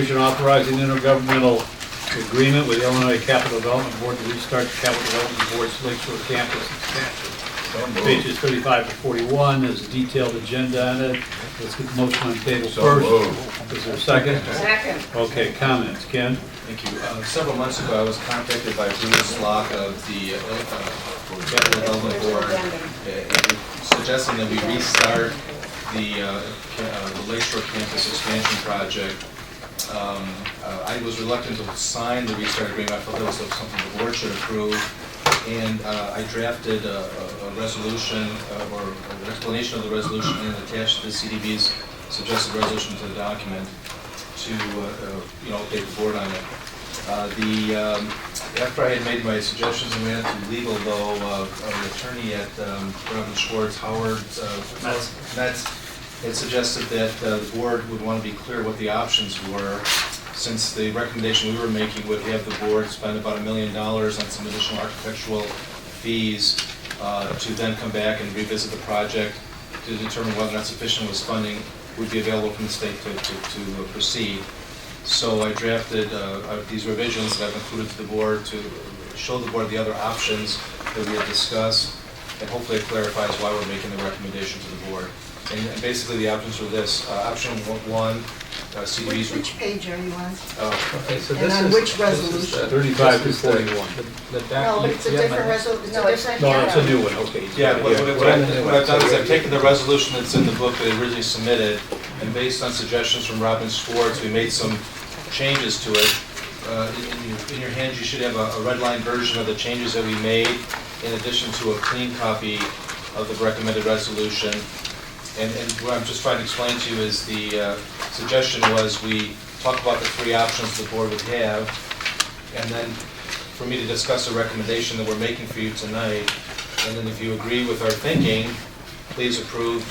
resolution authorizing intergovernmental agreement with the Illinois Capital Development Board to restart the Capital Development Board's Lakeshore Campus Expansion. Pages 35 to 41, there's a detailed agenda on it. Let's get the motion on the table first. Is there a second? Second. Okay, comments, Ken? Thank you. Several months ago, I was contacted by Bruce Locke of the Capital Development Board suggesting that we restart the Lakeshore Campus Expansion Project. I was reluctant to sign the restart agreement. I felt that was something the board should approve. And I drafted a resolution or an explanation of the resolution and attached to the CDB's suggested resolution to the document to update the board on it. After I had made my suggestions and ran it to legal, though, the attorney at Robin Schwartz, Howard Metz, had suggested that the board would want to be clear what the options were, since the recommendation we were making would have the board spend about $1 million on some additional architectural fees to then come back and revisit the project to determine whether or not sufficient funding would be available from the state to proceed. So I drafted these revisions that I've included to the board to show the board the other options that we had discussed, and hopefully it clarifies why we're making the recommendation to the board. And basically the options are this. Option one, CDB's... Which page are you on? Okay, so And on which resolution? 35 to 41. No, but it's a different resolution. No, it's No, it's a new one, okay. Yeah, what I've done is I've taken the resolution that's in the book that I originally submitted, and based on suggestions from Robin Schwartz, we made some changes to it. In your hands, you should have a red line version of the changes that we made, in addition to a clean copy of the recommended resolution. And what I'm just trying to explain to you is the suggestion was we talk about the three options the board would have, and then for me to discuss a recommendation that we're making for you tonight. And then if you agree with our thinking, please approve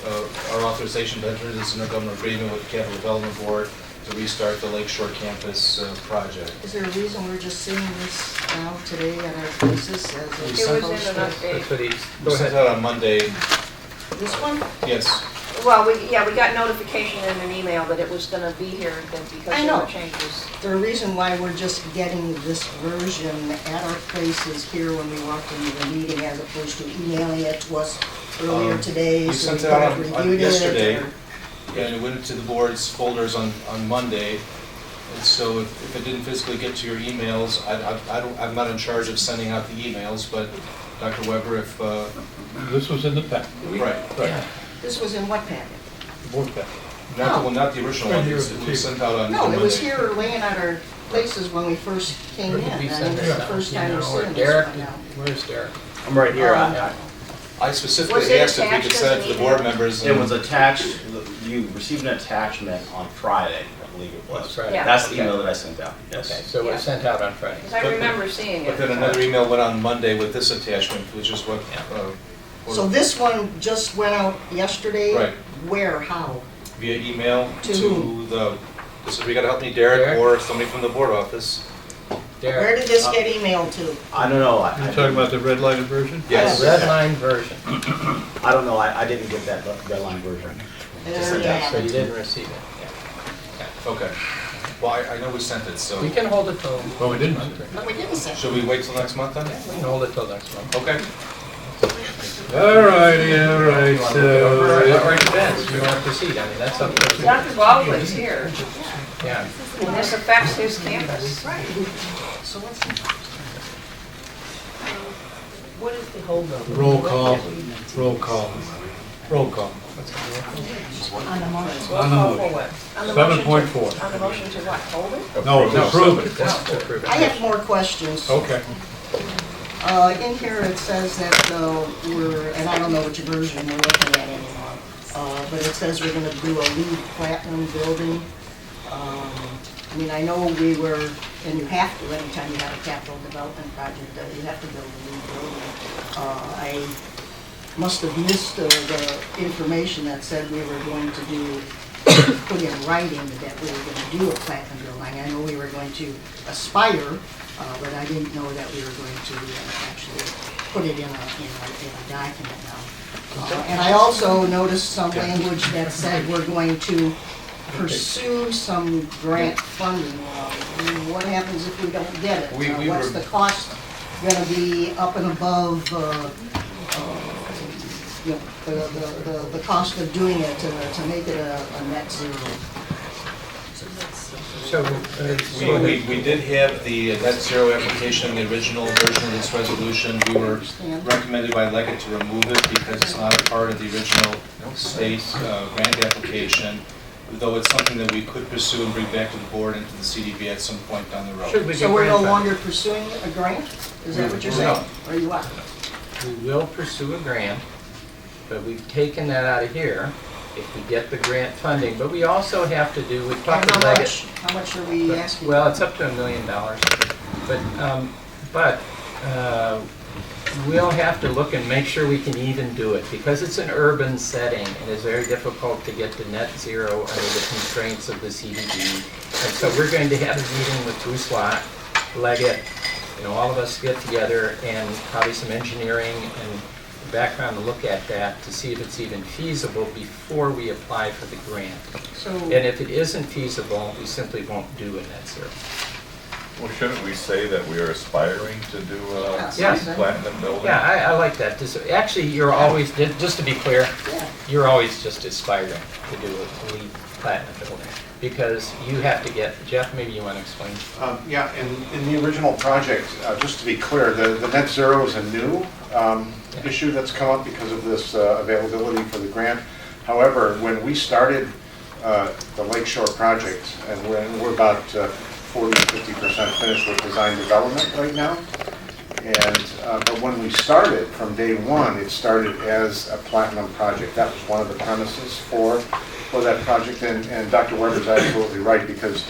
our authorization to enter into this intergovernmental agreement with the Capital Development Board to restart the Lakeshore Campus project. Is there a reason we're just seeing this now today at our places as a It was in an posted? update. That's what he's, We go sent ahead. out on Monday. This one? Yes. Well, we got notification in an email that it was gonna be here because I there know. were changes. The reason why we're just getting this version at our places here when we walked into the meeting as opposed to emailing it to us earlier today. We so sent we it out could have on reviewed it, yesterday, or- and it went to the board's folders on Monday. And so if it didn't physically get to your emails, I'm not in charge of sending out the emails, but Dr. Weber, if, This was in the pack, right. This was in what packet? the board pack. Not the original one, it was sent out on No, Monday. it was here laying at our places when we first came in. Where did we I send mean, this it's the out? first You time we're know, or seeing Derek, this one now. where's Derek? I'm right here. I specifically Was it asked if we could attached send it as to an the board email? members. It was attached, you received an attachment on Friday, I believe it was. That's right. Yeah. That's the email that I sent out, Okay, yes. so it Yeah. was sent out on Friday. Because I remember seeing But it. then another email went on Monday with this attachment, which is what... So this one just went out yesterday? Right. Where, how? Via email To to whom? this is, we gotta help me, Derek, Derek? or somebody from the board office. Where Derek, did this get emailed to? I don't know. You're talking about the redlighted version? Yes. red line version, I don't know, I didn't get that red line version. There you so have you it. didn't receive it. Okay. Well, I know we sent it, so... Yeah. We can hold it till. Well, we didn't. But we didn't send it. Should we wait till next month then? We can hold it till next month. Okay. All righty, all right, What so... right events, you want to proceed, I mean, that's up to you. Dr. Baldwin's here, Yeah. and this affects his campus. Right. So what's the... What is the holdup? Roll call, roll call, roll call. On the motion. On the motion. On the motion to- 7.4. On the motion to what, hold it? No, to approve it. That's to approve it. I have more questions. Okay. In here it says that we're, and I don't know which version we're looking at anymore, but it says we're gonna do a LEED platinum building. I mean, I know we were, and you have to, anytime you have a capital development project, you have to build a LEED building. I must have missed the information that said we were going to do, put in writing that we were gonna do a platinum building. I know we were going to aspire, but I didn't know that we were going to actually put it in a document now. And I also noticed some language that said we're going to pursue some grant funding. What happens if we don't get it? What's the cost gonna be up and above, you know, the cost of doing it to make it a net zero? So, We did have the net zero application in the original version of this resolution. We were recommended by Leggett to remove it because it's not a part of the original state grant application, though it's something that we could pursue and bring back to the board and to the CDB at some point down the road. should we get So we're no grant longer pursuing a grant? Is that what you're saying? Or you are? funding? We will pursue a grant, but we've taken that out of here if we get the grant funding. But we also have to do, we've talked And to Leggett. how much are we asking? Well, it's up to $1 million, but we'll have to look and make sure we can even do it, because it's an urban setting, and it's very difficult to get to net zero under the constraints of the CDB. And so we're going to have a meeting with Bruce Lott, Leggett, you know, all of us get together, and probably some engineering and background to look at that to see if it's even feasible before we apply for the grant. So, And if it isn't feasible, we simply won't do a net zero. Well, shouldn't we say that we are aspiring to do a Yes. platinum building? Yeah, I like that. Actually, you're always, just to be clear, yeah. you're always just aspiring to do a LEED platinum building, because you have to get, Jeff, maybe you want to explain. Yeah, in the original project, just to be clear, the net zero is a new issue that's come up because of this availability for the grant. However, when we started the Lakeshore project, and we're about 40-50% finished with design development right now, and but when we started from day one, it started as a platinum project. That was one of the premises for that project, and Dr. Weber's absolutely right, because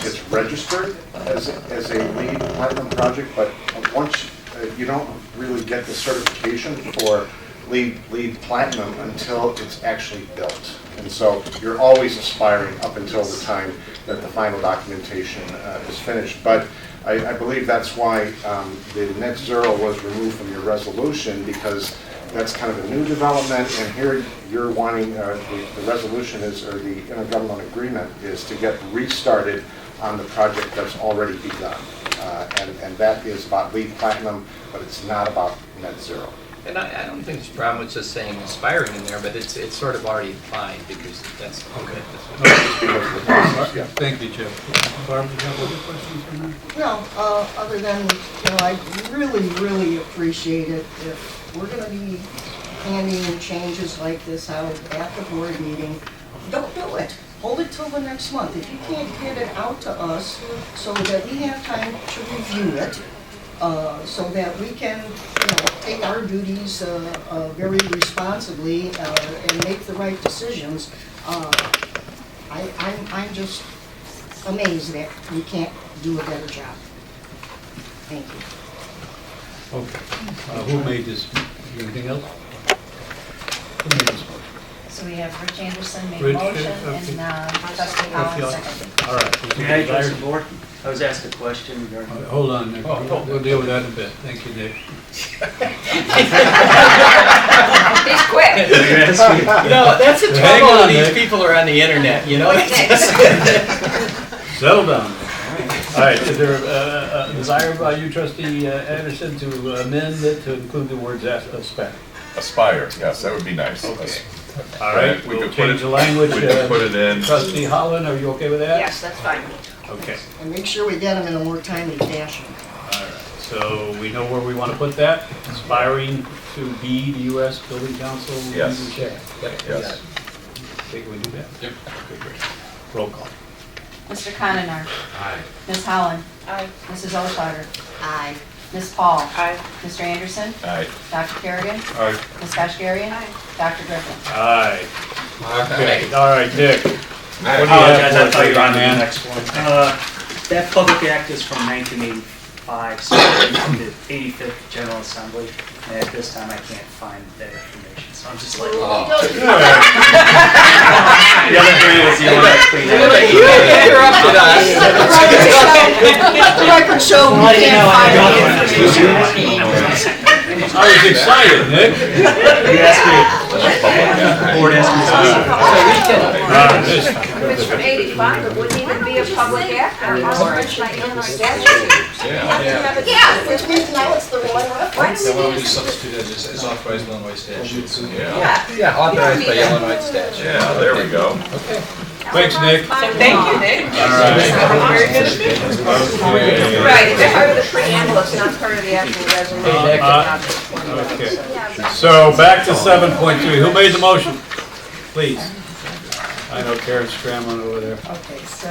it's registered as a LEED platinum project, but once you don't really get the certification for LEED platinum until it's actually built. And so you're always aspiring up until the time that the final documentation is finished. But I believe that's why the net zero was removed from your resolution, because that's kind of a new development, and here you're wanting, the resolution is, or the intergovernmental agreement is to get restarted on the project that's already begun. And that is about LEED platinum, but it's not about net zero. And I don't think there's a problem with just saying aspiring in there, but it's sort of already implied, because that's okay. Thank you, Jeff. Barb, do you have other questions on that? No, other than, you know, I really appreciate it if we're gonna be handing changes like this out at the board meeting. Don't do it. Hold it till the next month. If you can't get it out to us so that we have time to review it, so that we can, you know, take our duties very responsibly and make the right decisions. I'm just amazed that we can't do a better job. Thank you. Okay. Who made this? Anything else? Who made this motion? So we have Rich Anderson made a Rich, motion okay. and trustee Howland seconded. All right. May I address the board? I was asked a question regarding. Hold on, Nick. We'll deal with that in a bit. Thank you, Nick. He's quick. No, that's the Hang trouble on, when these Nick. people are on the internet, you know? Settle down. All right, is there a desire by you, trustee Anderson, to amend it to include the words aspect? Aspire, yes, that would be nice. Okay. All right, We we'll could put change it- the language. We could put it in. Trustee Holland, are you okay with that? Yes, that's fine. Okay. And make sure we get them in a more timely fashion. All right, so we know where we want to put that, aspiring to be the U.S. Building Council? Yes. leadership. Yes. Okay, can we do that? Yep. Okay, great. Roll call. Mr. Cononar? Aye. Ms. Howland? Aye. Mrs. O'Cloger? Aye. Ms. Paul? Aye. Mr. Anderson? Aye. Dr. Kerrigan? Aye. Ms. Kashgarian? Aye. Dr. Griffin? Aye. Okay, all right, Dick. I What do you have apologize, I for us thought you were here, on the man? next one. That public act is from 1985, so it's from the 85th General Assembly, and at this time I can't find that information, so I'm just like, the other day was the one I cleaned up. You interrupted us. Let the record show we Well, you can't know, I find don't it. I was excited, Nick. You asked me, the board asked me. So we can, Just if it's from 85, it wouldn't even be a public act anymore. It's like in the statute. Yeah, which means now it's the one reference. Then why would you substitute it as authorized by Illinois statutes? Yeah, Yeah, authorized by Illinois statute. yeah, there we go. Okay. Thanks, Nick. Thank you, Nick. All right. Okay. Right, it's part of the preamble, it's not part of the actual Hey, resolution. Nick. Okay. So back to 7.3. Who made the motion? Please. I know Karen's scrambling over there. Okay, so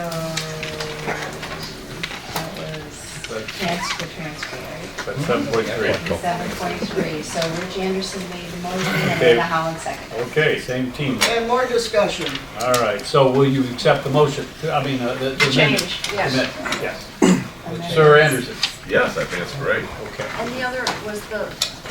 that was transfer, right? But 7.3. 7.3, so Rich Anderson made the motion and Okay. Amanda Holland seconded. Okay, same team. And more discussion. All right, so will you accept the motion? I mean, the Change, amendment? yes. Amendment, yes. Sir Anderson? Yes, I think it's great. Okay. And the other was the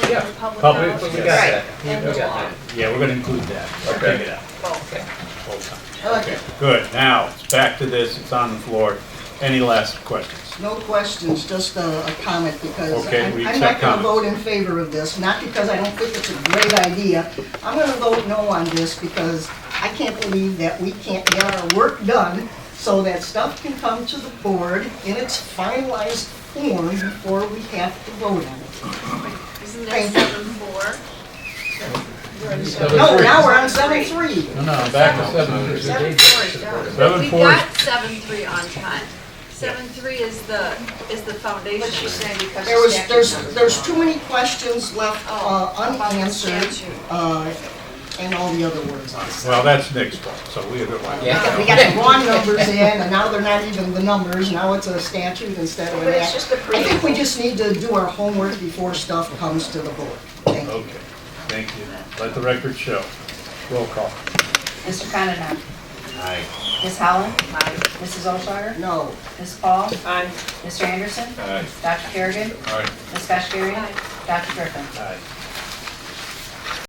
Yeah, public public- knowledge. We got Yes. that. And We the got law. that. Yeah, we're gonna include that. Okay. Take it out. Okay. Both times. Okay, Good, now, it's back to this, it's on the floor. Any last questions? no questions, just a comment because Okay, we I'm accept not gonna comments. vote in favor of this, not because I don't think it's a great idea. I'm gonna vote no on this because I can't believe that we can't get our work done so that stuff can come to the board in its finalized form before we have to vote on it. Isn't Thank there you. 7.4? No, now we're on 7.3. No, no, back to 7.3. 7.4 is done. We 7.4 is got 7.3 on time. 7.3 is the foundation. But she's saying because There the was, statute's there's too many questions left Oh, about the unanswered, statute. and all the other words on it. Well, that's Nick's fault, so we have it right. Yeah. We got the wrong numbers in, and now they're not even the numbers, now it's a statute instead of an But it's act. just a I think we preamble. just need to do our homework before stuff comes to the board. Thank you. Okay, thank you. Let the record show. Roll call. Mr. Condon? Aye. Ms. Holland? Mrs. Olshauer? No, Ms. Paul? Aye. Mr. Anderson? Aye. Dr. Kerrigan? Aye. Ms. Kashgarian? Aye. Dr. Griffin? Aye.